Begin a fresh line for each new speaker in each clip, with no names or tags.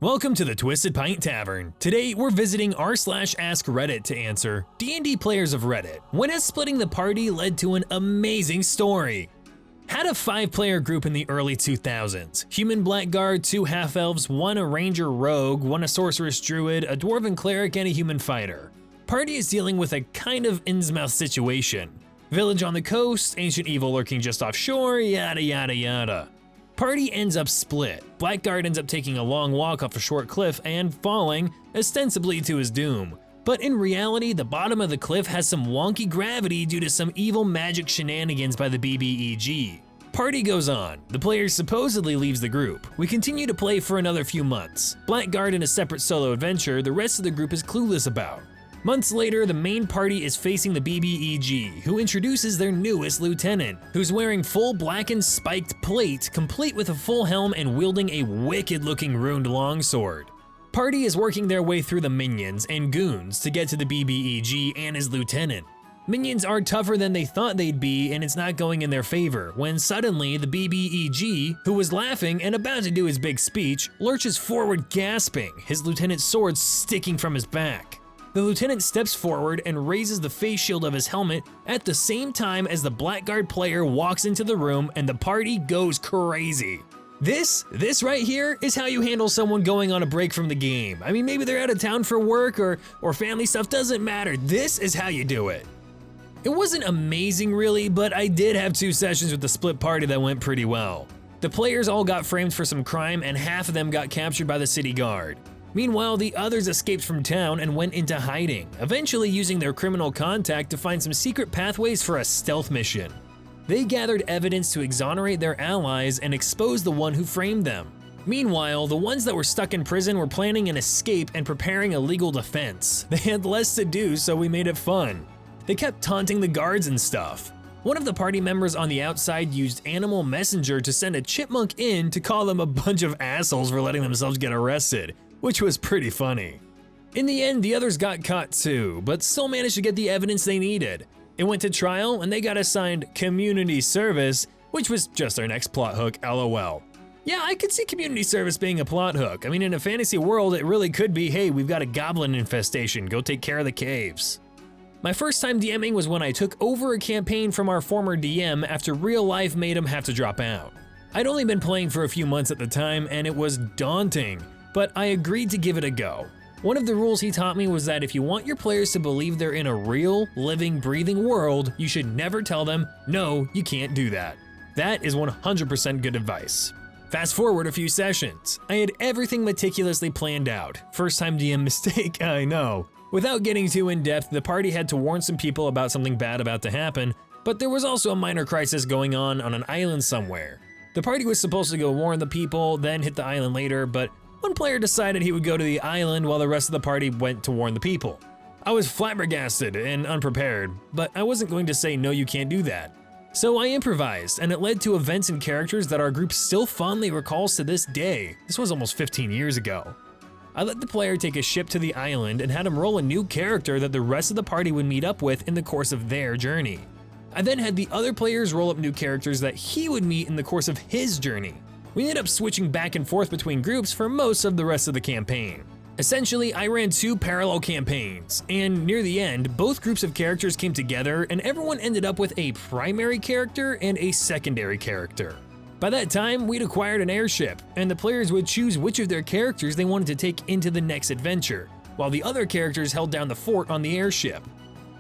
Welcome to the Twisted Pint Tavern. Today we're visiting r/AskReddit to answer, D&D players of Reddit, when has splitting the party led to an amazing story? Had a 5-player group in the early 2000s. Human blackguard, 2 half-elves, 1 a ranger rogue, 1 a sorceress druid, a dwarven cleric, and a human fighter. Party is dealing with a kind of Innsmouth situation. Village on the coast, ancient evil lurking just offshore, yada yada yada. Party ends up split. Blackguard ends up taking a long walk off a short cliff and falling, ostensibly to his doom. But in reality, the bottom of the cliff has some wonky gravity due to some evil magic shenanigans by the BBEG. Party goes on. The player supposedly leaves the group. We continue to play for another few months. Blackguard in a separate solo adventure the rest of the group is clueless about. Months later, the main party is facing the BBEG, who introduces their newest lieutenant, who's wearing full blackened spiked plate, complete with a full helm and wielding a wicked-looking runed longsword. Party is working their way through the minions and goons to get to the BBEG and his lieutenant. Minions are tougher than they thought they'd be, and it's not going in their favor, when suddenly the BBEG, who was laughing and about to do his big speech, lurches forward gasping, his lieutenant's sword sticking from his back. The lieutenant steps forward and raises the face shield of his helmet at the same time as the Blackguard player walks into the room and the party goes crazy. This right here is how you handle someone going on a break from the game. I mean, maybe they're out of town for work or family stuff, doesn't matter. This is how you do it. It wasn't amazing really, but I did have 2 sessions with the split party that went pretty well. The players all got framed for some crime and half of them got captured by the city guard. Meanwhile, the others escaped from town and went into hiding, eventually using their criminal contact to find some secret pathways for a stealth mission. They gathered evidence to exonerate their allies and expose the one who framed them. Meanwhile, the ones that were stuck in prison were planning an escape and preparing a legal defense. They had less to do, so we made it fun. They kept taunting the guards and stuff. One of the party members on the outside used Animal Messenger to send a chipmunk in to call them a bunch of assholes for letting themselves get arrested, which was pretty funny. In the end, the others got caught too, but still managed to get the evidence they needed. It went to trial and they got assigned community service, which was just our next plot hook, LOL. Yeah, I could see community service being a plot hook. I mean, in a fantasy world, it really could be, hey, we've got a goblin infestation, go take care of the caves. My first time DMing was when I took over a campaign from our former DM after real life made him have to drop out. I'd only been playing for a few months at the time and it was daunting, but I agreed to give it a go. One of the rules he taught me was that if you want your players to believe they're in a real, living, breathing world, you should never tell them, no, you can't do that. That is 100% good advice. Fast forward a few sessions. I had everything meticulously planned out. First time DM mistake, I know. Without getting too in-depth, the party had to warn some people about something bad about to happen, but there was also a minor crisis going on an island somewhere. The party was supposed to go warn the people, then hit the island later, but one player decided he would go to the island while the rest of the party went to warn the people. I was flabbergasted and unprepared, but I wasn't going to say no, you can't do that. So I improvised, and it led to events and characters that our group still fondly recalls to this day. This was almost 15 years ago. I let the player take a ship to the island and had him roll a new character that the rest of the party would meet up with in the course of their journey. I then had the other players roll up new characters that he would meet in the course of his journey. We ended up switching back and forth between groups for most of the rest of the campaign. Essentially, I ran 2 parallel campaigns, and near the end, both groups of characters came together and everyone ended up with a primary character and a secondary character. By that time, we'd acquired an airship, and the players would choose which of their characters they wanted to take into the next adventure, while the other characters held down the fort on the airship.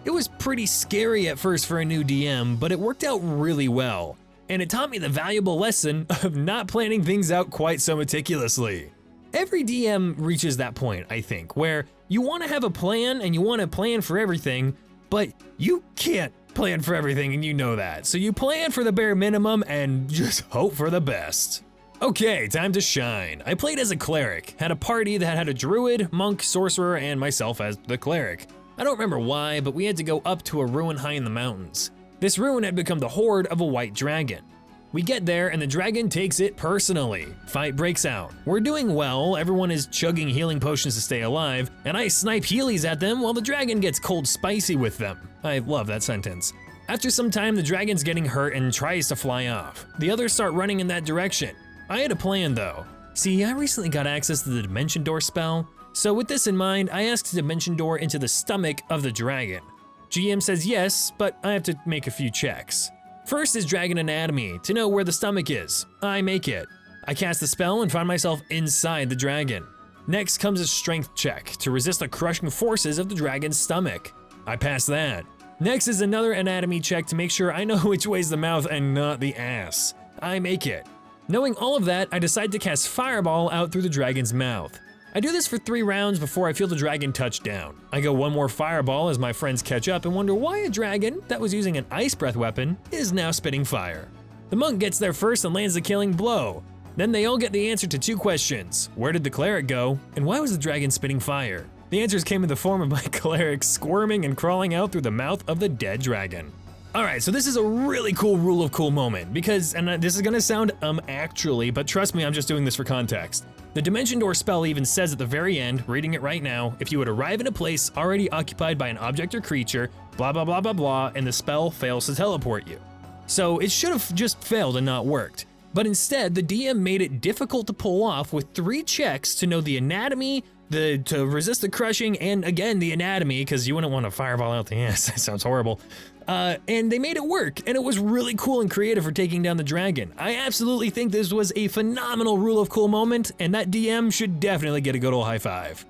It was pretty scary at first for a new DM, but it worked out really well. And it taught me the valuable lesson of not planning things out quite so meticulously. Every DM reaches that point, I think, where you want to have a plan and you want to plan for everything, but you can't plan for everything and you know that. So you plan for the bare minimum and just hope for the best. Okay, time to shine. I played as a cleric, had a party that had a druid, monk, sorcerer, and myself as the cleric. I don't remember why, but we had to go up to a ruin high in the mountains. This ruin had become the hoard of a white dragon. We get there and the dragon takes it personally. Fight breaks out. We're doing well, everyone is chugging healing potions to stay alive, and I snipe healies at them while the dragon gets cold spicy with them. I love that sentence. After some time, the dragon's getting hurt and tries to fly off. The others start running in that direction. I had a plan though. See, I recently got access to the Dimension Door spell, so with this in mind, I asked Dimension Door into the stomach of the dragon. GM says yes, but I have to make a few checks. First is Dragon Anatomy, to know where the stomach is. I make it. I cast the spell and find myself inside the dragon. Next comes a Strength check, to resist the crushing forces of the dragon's stomach. I pass that. Next is another Anatomy check to make sure I know which way's the mouth and not the ass. I make it. Knowing all of that, I decide to cast Fireball out through the dragon's mouth. I do this for 3 rounds before I feel the dragon touch down. I go 1 more fireball as my friends catch up and wonder why a dragon that was using an ice breath weapon is now spitting fire. The monk gets there first and lands the killing blow. Then they all get the answer to 2 questions. Where did the cleric go? And why was the dragon spitting fire? The answers came in the form of my cleric squirming and crawling out through the mouth of the dead dragon. Alright, so this is a really cool rule of cool moment because, and this is gonna sound actually, but trust me, I'm just doing this for context. The Dimension Door spell even says at the very end, reading it right now, if you would arrive in a place already occupied by an object or creature, blah blah blah blah blah, and the spell fails to teleport you. So it should have just failed and not worked. But instead, the DM made it difficult to pull off with 3 checks to know the anatomy, to resist the crushing, and again the anatomy, because you wouldn't want to fireball out the ass, that sounds horrible. And they made it work, and it was really cool and creative for taking down the dragon. I absolutely think this was a phenomenal rule of cool moment, and that DM should definitely get a good ol' high five.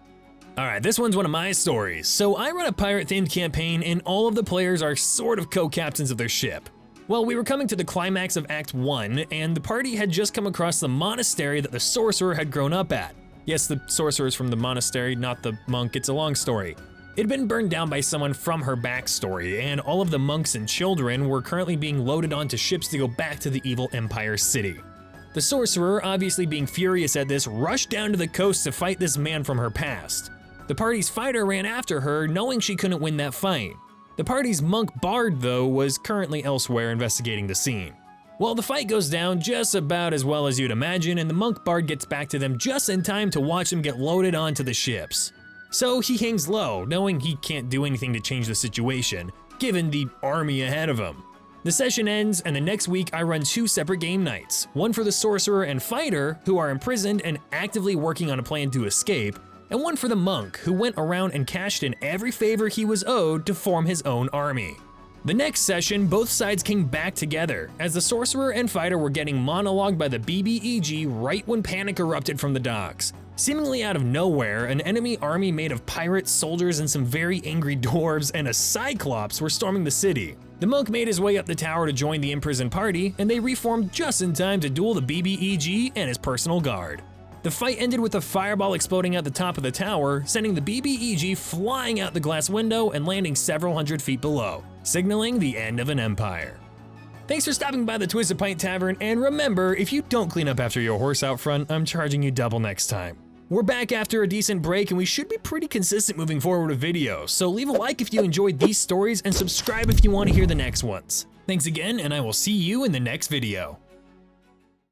Alright, this one's one of my stories. So I run a pirate-themed campaign, and all of the players are sort of co-captains of their ship. Well, we were coming to the climax of Act 1, and the party had just come across the monastery that the sorcerer had grown up at. Yes, the sorcerer is from the monastery, not the monk, it's a long story. It had been burned down by someone from her backstory, and all of the monks and children were currently being loaded onto ships to go back to the evil Empire City. The sorcerer, obviously being furious at this, rushed down to the coast to fight this man from her past. The party's fighter ran after her, knowing she couldn't win that fight. The party's monk bard, though, was currently elsewhere investigating the scene. Well, the fight goes down just about as well as you'd imagine, and the monk bard gets back to them just in time to watch them get loaded onto the ships. So he hangs low, knowing he can't do anything to change the situation, given the army ahead of him. The session ends, and the next week I run 2 separate game nights, one for the sorcerer and fighter, who are imprisoned and actively working on a plan to escape, and one for the monk, who went around and cashed in every favor he was owed to form his own army. The next session, both sides came back together, as the sorcerer and fighter were getting monologued by the BBEG right when panic erupted from the docks. Seemingly out of nowhere, an enemy army made of pirates, soldiers, and some very angry dwarves and a cyclops were storming the city. The monk made his way up the tower to join the imprisoned party, and they reformed just in time to duel the BBEG and his personal guard. The fight ended with a fireball exploding at the top of the tower, sending the BBEG flying out the glass window and landing several hundred feet below, signaling the end of an empire. Thanks for stopping by the Twisted Pint Tavern, and remember, if you don't clean up after your horse out front, I'm charging you double next time. We're back after a decent break, and we should be pretty consistent moving forward with videos, so leave a like if you enjoyed these stories and subscribe if you want to hear the next ones. Thanks again, and I will see you in the next video.